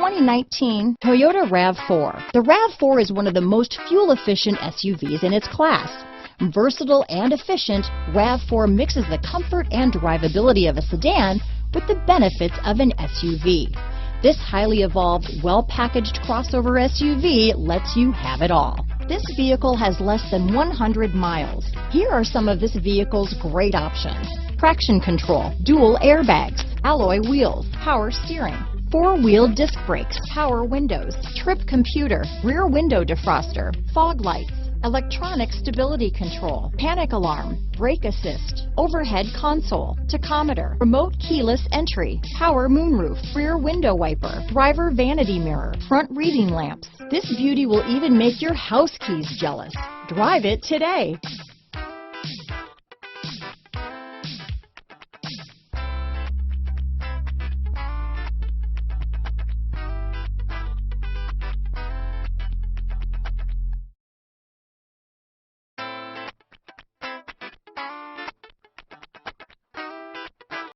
2019 Toyota RAV4. The RAV4 is one of the most fuel-efficient SUVs in its class. Versatile and efficient, RAV4 mixes the comfort and drivability of a sedan with the benefits of an SUV. This highly evolved, well-packaged crossover SUV lets you have it all. This vehicle has less than 100 miles. Here are some of this vehicle's great options: traction control, dual airbags, alloy wheels, power steering, four-wheel disc brakes, power windows, trip computer, rear window defroster, fog lights, electronic stability control, panic alarm, brake assist, overhead console, tachometer, remote keyless entry, power moonroof, rear window wiper, driver vanity mirror, front reading lamps. This beauty will even make your house keys jealous. Drive it today.